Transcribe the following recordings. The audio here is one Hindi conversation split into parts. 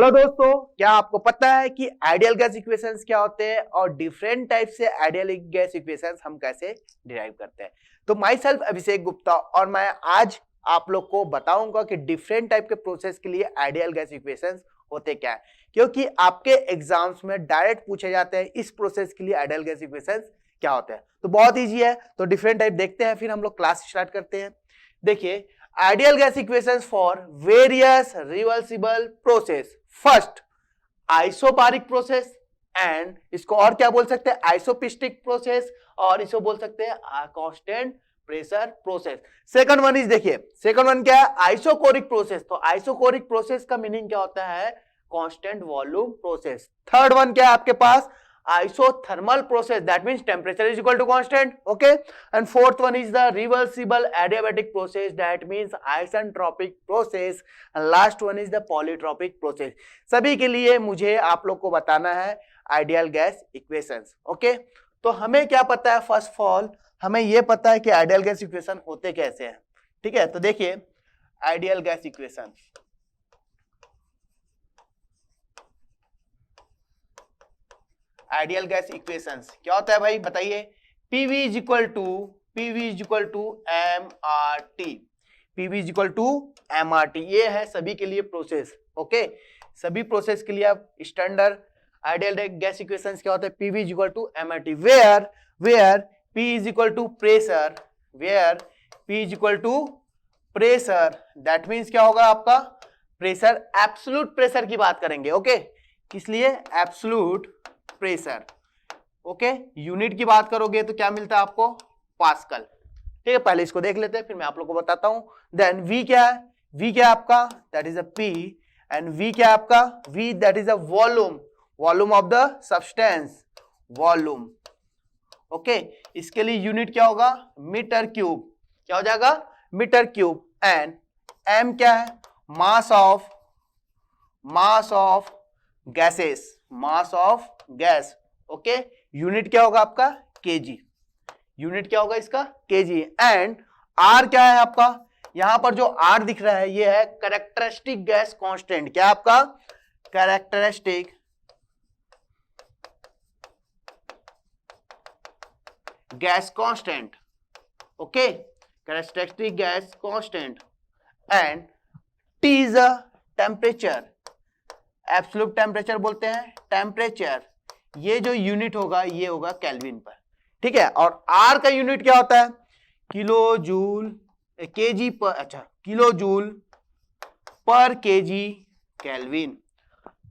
हेलो दोस्तों, क्या आपको पता है कि आइडियल गैस इक्वेशंस क्या होते हैं और डिफरेंट टाइप से आइडियल गैस इक्वेशंस हम कैसे डिराइव करते हैं। तो माई सेल्फ अभिषेक गुप्ता और मैं आज आप लोग को बताऊंगा कि डिफरेंट टाइप के प्रोसेस के लिए आइडियल गैस इक्वेशंस होते क्या है, क्योंकि आपके एग्जाम्स में डायरेक्ट पूछे जाते हैं इस प्रोसेस के लिए आइडियल गैस इक्वेशंस क्या होते हैं। तो बहुत ईजी है, तो डिफरेंट टाइप देखते हैं, फिर हम लोग क्लास स्टार्ट करते हैं। देखिए, ideal gas equations for various reversible process. First, isobaric process, and इसको और क्या बोल सकते हैं, आइसोपिस्टिक प्रोसेस, और इसको बोल सकते हैं constant pressure process. Second one is, देखिए सेकंड वन क्या है, आइसोकोरिक प्रोसेस। तो आइसोकोरिक प्रोसेस का मीनिंग क्या होता है, constant volume process. Third one क्या है आपके पास, isothermal process, that means temperature is equal to constant. Okay, and fourth one is the reversible adiabatic process, that means isentropic process, and last one is the polytropic process. सभी के लिए मुझे आप लोग को बताना है आइडियल गैस इक्वेशंस। ओके, तो हमें क्या पता है, फर्स्ट ऑफ ऑल हमें ये पता है कि आइडियल गैस इक्वेशन होते कैसे हैं। ठीक है, तो देखिए ideal gas equation, ideal gas equations क्या होता है भाई, बताइए। PV is equal to MRT, PV is equal to MRT, ये है सभी के लिए प्रोसेस। ओके, सभी प्रोसेस के लिए आप स्टैंडर्ड आइडियल गैस इक्वेशंस क्या होता है, PV is equal to MRT, where P is equal to pressure, where P is equal to pressure, that means क्या होगा आपका प्रेशर, एब्सोल्यूट प्रेशर की बात करेंगे। ओके, किस लिए, एब्सोल्यूट प्रेशर। ओके, यूनिट की बात करोगे तो क्या मिलता है आपको, पास्कल। ठीक है, पहले इसको देख लेते हैं, फिर मैं आप लोग को बताता हूं। देन V क्या है, V क्या है आपका, that is a P, and V क्या है आपका, V that is a volume, volume of the substance, volume. Okay, इसके लिए यूनिट क्या होगा, मीटर क्यूब, क्या हो जाएगा, मीटर क्यूब। एंड M क्या है, mass of gases, mass of gas. Okay, unit क्या होगा आपका, केजी, यूनिट क्या होगा इसका, केजी। एंड आर क्या है आपका, यहां पर जो आर दिख रहा है ये है कैरेक्टरिस्टिक गैस कांस्टेंट, क्या आपका characteristic gas constant. Okay, characteristic gas constant. And T is a temperature, absolute temperature बोलते हैं, टेम्परेचर, ये जो यूनिट होगा ये होगा केल्विन पर। ठीक है, और आर का यूनिट क्या होता है, किलो जूल केजी पर, अच्छा किलो जूल पर केजी केल्विन।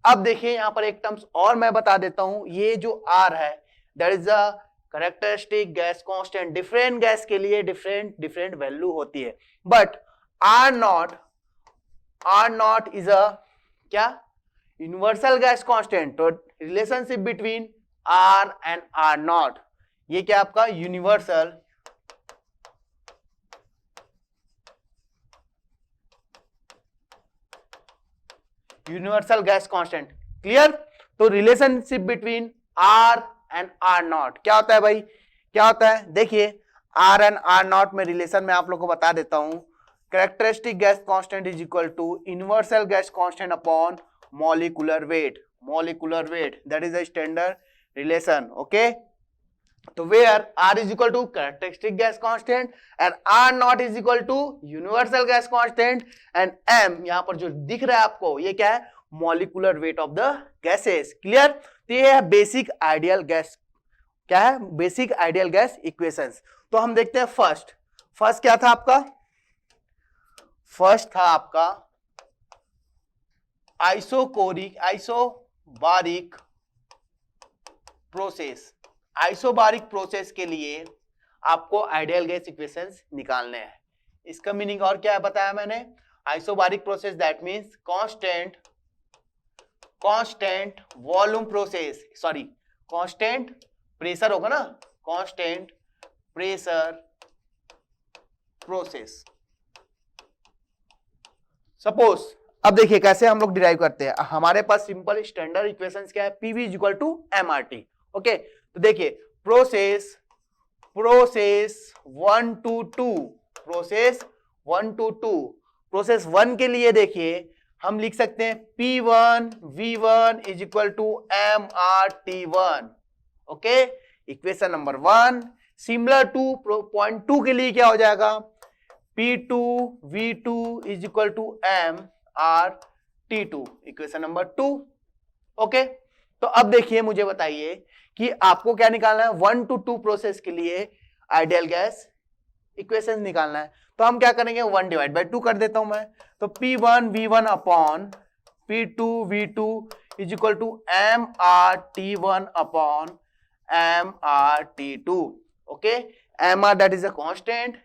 अब देखिए यहां पर एक टर्म्स और मैं बता देता हूं, ये जो आर है that is a characteristic gas constant, different gas के लिए डिफरेंट वैल्यू होती है, but R not is a क्या, यूनिवर्सल गैस कांस्टेंट। तो relationship between R and R not, ये क्या आपका यूनिवर्सल गैस कांस्टेंट। क्लियर, तो relationship between R and R not क्या होता है भाई, क्या होता है, देखिए आर एंड आर नॉट में रिलेशन में आप लोग को बता देता हूं, characteristic gas constant is equal to universal gas constant upon molecular weight, that is a standard relation. Okay, so where R is equal to characteristic gas constant and R not is equal to universal gas constant, and M यहां पर जो दिख रहा है आपको ये क्या है, molecular weight of the gases. Clear, तो ये है बेसिक आइडियल गैस, क्या है बेसिक आइडियल गैस इक्वेशंस। तो हम देखते हैं फर्स्ट क्या था आपका, फर्स्ट था आपका आइसोबारिक प्रोसेस के लिए आपको आइडियल गैस इक्वेशंस निकालने हैं। इसका मीनिंग और क्या है बताया मैंने, isobaric process that means constant volume process, sorry constant pressure होगा ना, कांस्टेंट प्रेशर प्रोसेस। सपोज अब देखिए कैसे हम लोग डिराइव करते हैं, हमारे पास सिंपल स्टैंडर्ड इक्वेशंस क्या है, PV is equal to MRT। Okay, तो देखिए प्रोसेस 1 to 2, प्रोसेस 1 के लिए देखिए हम लिख सकते हैं P1 V1 is equal to MRT1। Okay, equation number 1। Similar to point 2 के लिए क्या हो जाएगा, P2 V2 is equal to MRT2, equation number 2। Okay, तो अब देखिए मुझे बताइए कि आपको क्या निकालना है, 1 to 2 प्रोसेस के लिए आइडियल गैस इक्वेशन निकालना है। तो हम क्या करेंगे, 1 डिवाइड बाई 2 कर देता हूं मैं। तो P1 V1 upon P2 V2 is equal to MRT1 upon MRT2। Okay, MR that is a constant,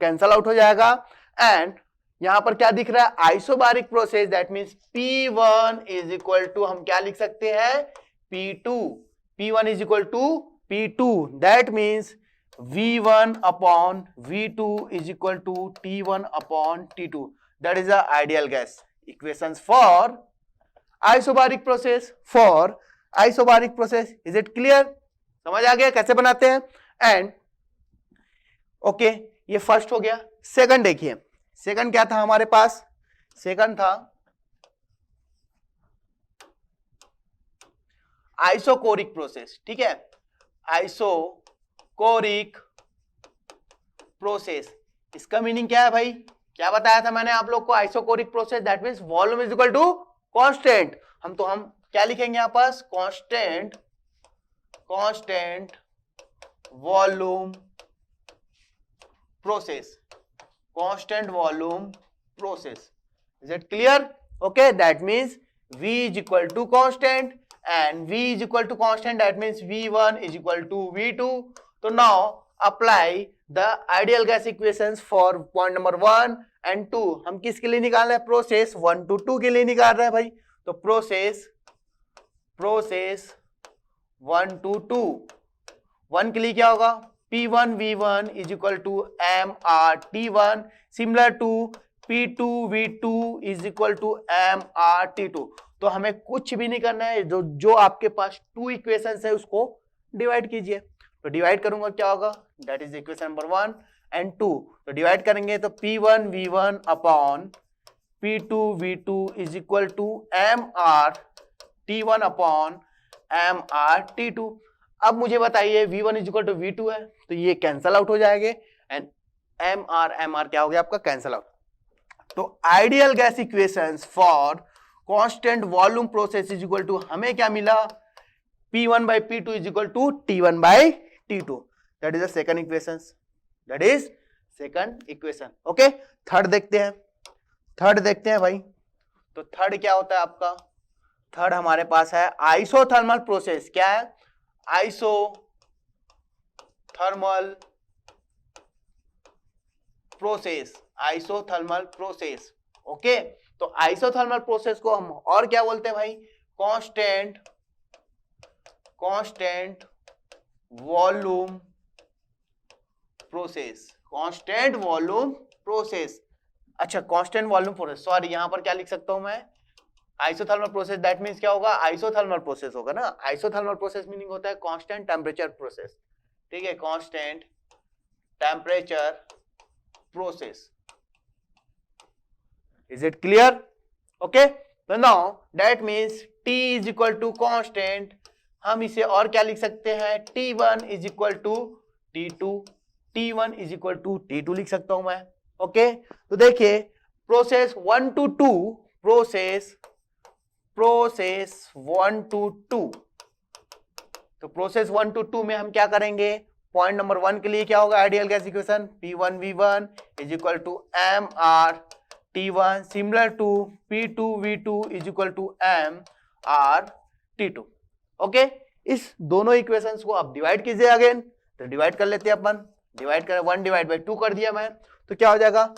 cancel out हो जाएगा। एंड यहां पर क्या दिख रहा है, isobaric process, that means P1 is equal to, हम क्या लिख सकते हैं, P2। P1 is equal to P2, that means V1 upon V2 is equal to T1 upon T2. That is the ideal gas equations for isobaric process. For isobaric process, is it clear? समझ आ गया कैसे बनाते हैं? एंड ओके, ये फर्स्ट हो गया। सेकंड देखिए, सेकंड क्या था हमारे पास, सेकंड था आइसोकोरिक प्रोसेस। ठीक है, आइसोकोरिक प्रोसेस, इसका मीनिंग क्या है भाई, क्या बताया था मैंने आप लोग को, isochoric process that means volume is equal to constant. हम क्या लिखेंगे यहां पास, constant volume process, constant volume process. Is it clear? Okay, that means V is equal to constant and V is equal to constant, that means V1 is equal to V2. So now apply the ideal gas equations for point number 1 and 2. हम किसके लिए निकाल रहे हैं, प्रोसेस 1 to 2 के लिए निकाल रहे हैं भाई। तो प्रोसेस 1 to 2, 1 के लिए क्या होगा, P1 V1 is equal to MRT1, similar to P2 V2 is equal to MRT2। तो हमें कुछ भी नहीं करना है, जो आपके पास 2 इक्वेशंस है उसको डिवाइड कीजिए। तो डिवाइड करूंगा क्या होगा, that is equation number 1 and 2। तो डिवाइड करेंगे तो P1 V1 upon P2 V2 is equal to MRT1 upon MRT2। अब मुझे बताइए V1 is equal to V2 है, तो ये कैंसल आउट हो जाएंगे एंड MR क्या हो गया आपका, कैंसल आउट। तो ideal gas equations for constant volume process is equal to, हमें क्या मिला, P1 by P2 is equal to T1 by T2। That is the second equation, that is second equation. Okay, third देखते हैं भाई। तो थर्ड क्या होता है आपका, थर्ड हमारे पास है आइसोथर्मल प्रोसेस। क्या है, आइसोथर्मल प्रोसेस। ओके, तो आइसोथर्मल प्रोसेस को हम और क्या बोलते हैं भाई, कांस्टेंट वॉल्यूम प्रोसेस। अच्छा, कांस्टेंट वॉल्यूम प्रोसेस, सॉरी यहां पर क्या लिख सकता हूं मैं, आइसोथर्मल प्रोसेस, दैट मींस क्या होगा, आइसोथर्मल प्रोसेस होगा ना। आइसोथर्मल प्रोसेस मीनिंग होता है कांस्टेंट टेम्परेचर प्रोसेस। ठीक है, constant temperature process. Is it clear? Okay, so now that means T is equal to constant, हम इसे और क्या लिख सकते हैं, T1 is equal to T2, T1 is equal to T2 लिख सकता हूं मैं। ओके, तो देखिए प्रोसेस 1 to 2, प्रोसेस 1 to 2, तो प्रोसेस 1 to 2 में हम क्या करेंगे, पॉइंट नंबर 1 के लिए क्या होगा, ideal gas equation P1 V1 is equal to MRT1, similar to P2 V2 is equal to MRT2। Okay, इस दोनों इक्वेशंस को आप डिवाइड कीजिए अगेन। तो डिवाइड कर लेते हैं अपन, डिवाइड कर 1 डिवाइड बाई 2 कर दिया मैं। तो क्या हो जाएगा,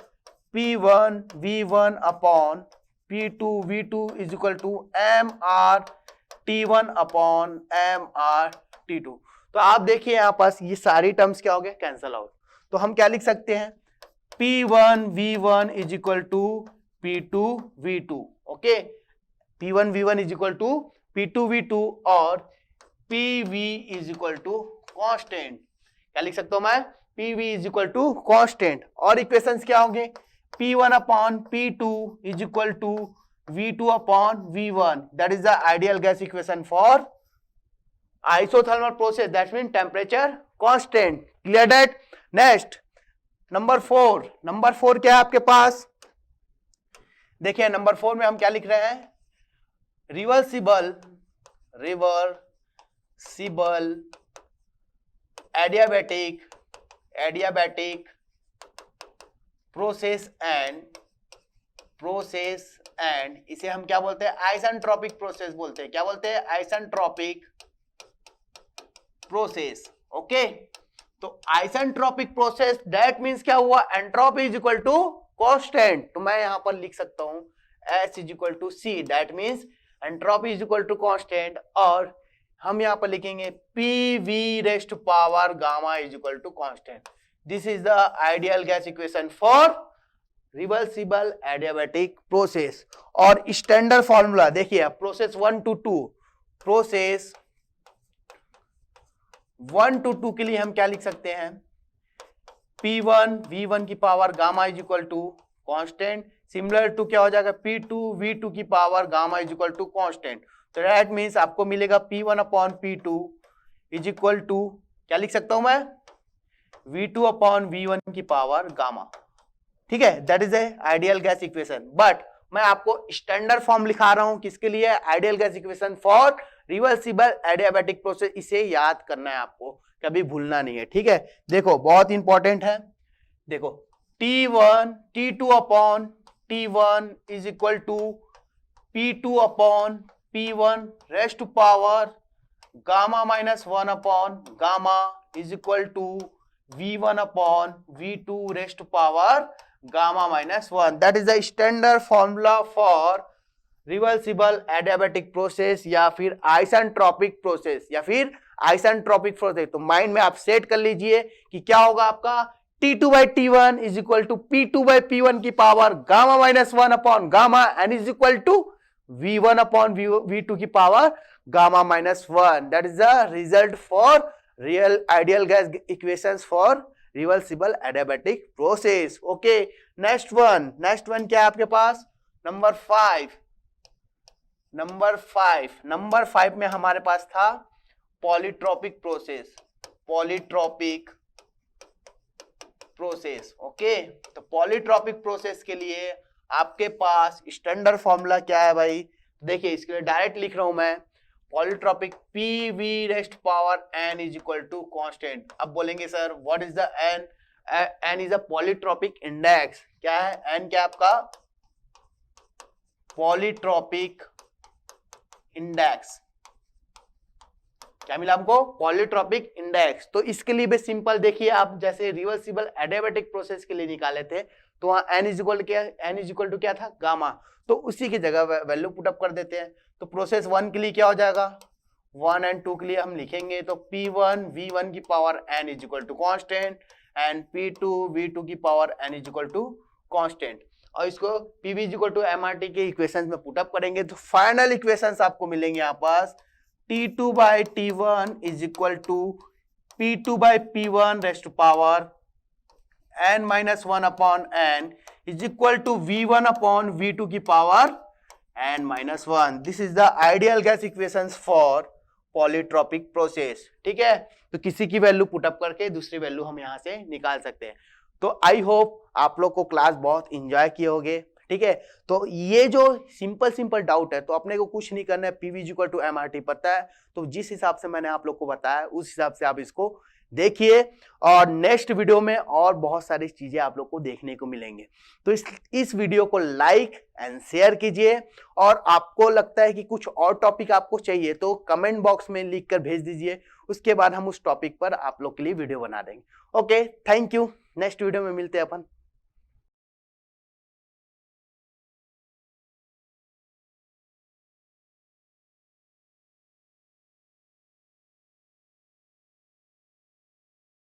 P1 V1 upon P2 V2 is equal to MRT1 upon MRT2। तो आप देखिए यहां पास ये सारी टर्म्स क्या हो गए, कैंसल आउट। तो हम क्या लिख सकते हैं, P1 V1 is equal to P2 V2। Okay, P1 V1 is equal to P2 V2 और PV is equal to constant। क्या लिख सकता हूं मैं, PV is equal to constant। और इक्वेशंस क्या होंगे, P1 upon P2 is equal to V2 upon V1. That is the ideal gas equation for isothermal process. That means temperature constant. Clear that? Next, number 4. Number 4 क्या है आपके पास? देखिए नंबर 4 में हम क्या लिख रहे हैं? रिवर्सिबल एडियाबैटिक प्रोसेस एंड इसे हम क्या बोलते हैं? आइसेंट्रोपिक प्रोसेस बोलते हैं. क्या बोलते हैं? Isentropic process. ओके, तो आइसेंट्रोपिक प्रोसेस दैट मींस क्या हुआ? Entropy is equal to constant. तो मैं यहां पर लिख सकता हूं S is equal to C. That means entropy is equal to constant, और हम यहां पर लिखेंगे PV raised to power gamma is equal to constant. This is the ideal gas equation for reversible adiabatic process. और स्टैंडर्ड फॉर्मूला देखिए, प्रोसेस 1 to 2, प्रोसेस 1 to 2 के लिए हम क्या लिख सकते हैं? P1 V1 की power gamma is equal to constant. Similar to क्या हो जाएगा? P2 V2 की power gamma is equal to constant. तो दैट मींस आपको मिलेगा P1 upon P2 is equal to क्या लिख सकता हूं मैं? V2 अपॉन V1 की पावर गामा. ठीक है, that is a ideal gas equation. But मैं आपको स्टैंडर्ड फॉर्म लिखा रहा हूं किसके लिए? Ideal gas equation for reversible adiabatic process. इसे याद करना है आपको, कभी भूलना नहीं है. ठीक है, देखो बहुत इंपॉर्टेंट है. देखो T2 upon T1 is equal to P2 upon P1 raised to power gamma minus 1 upon gamma is equal to V1 upon V2 raised to power gamma minus 1. That is the standard formula for reversible adiabatic process या फिर आइसेंट्रोपिक प्रोसेस तो माइंड में आप सेट कर लीजिए कि क्या होगा आपका? T2 by T1 is equal to P2 by P1 की power gamma minus 1 upon gamma and is equal to V1 upon V2 की power gamma minus 1. That is the result for real ideal gas equations for reversible adiabatic process. Okay, next one क्या है आपके पास? नंबर 5 में हमारे पास था पॉलीट्रॉपिक प्रोसेस. ओके, तो पॉलीट्रॉपिक प्रोसेस के लिए आपके पास स्टैंडर्ड फॉर्मूला क्या है भाई? देखिए, इसके लिए डायरेक्ट लिख रहा हूं मैं. Polytropic PV raised power n is equal to constant. अब बोलेंगे sir what is the n? n is a polytropic index. क्या है n? क्या आपका? Polytropic index. क्या मिला हमको? Polytropic index. तो इसके लिए भी सिंपल, देखिए आप जैसे रिवर्सिबल एडियाबैटिक प्रोसेस के लिए निकाले थे तो वहां n इज इक्वल टू क्या था? गामा. तो उसी की जगह वैल्यू पुट अप कर देते हैं. तो प्रोसेस 1 के लिए क्या हो जाएगा? 1 और 2 के लिए हम लिखेंगे तो P1 V1 की power n is equal to constant and P2 V2 की power n is equal to constant. और इसको PV is equal to MRT के इक्वेशंस में पुट अप करेंगे तो फाइनल इक्वेशंस आपको मिलेंगे यहाँ पास. T2 by T1 is equal to P2 by P1 raised to power n minus 1 upon n is equal to V1 upon V2 की power n minus 1. This is the ideal gas equations for polytropic process. ठीक है, तो किसी की वैल्यू पुट अप करके दूसरी वैल्यू हम यहां से निकाल सकते हैं. तो आई होप आप लोग को क्लास बहुत इंजॉय किए होंगे. ठीक है, तो ये जो सिंपल डाउट है तो अपने को कुछ नहीं करना है. PV इक्वल टू MRT पता है, तो जिस हिसाब से मैंने आप लोग को बताया उस हिसाब से आप इसको देखिए. और नेक्स्ट वीडियो में और बहुत सारी चीजें आप लोग को देखने को मिलेंगे. तो इस वीडियो को लाइक एंड शेयर कीजिए. और आपको लगता है कि कुछ और टॉपिक आपको चाहिए तो कमेंट बॉक्स में लिख कर भेज दीजिए. उसके बाद हम उस टॉपिक पर आप लोग के लिए वीडियो बना देंगे. Okay, thank you. Next video में मिलते हैं अपन.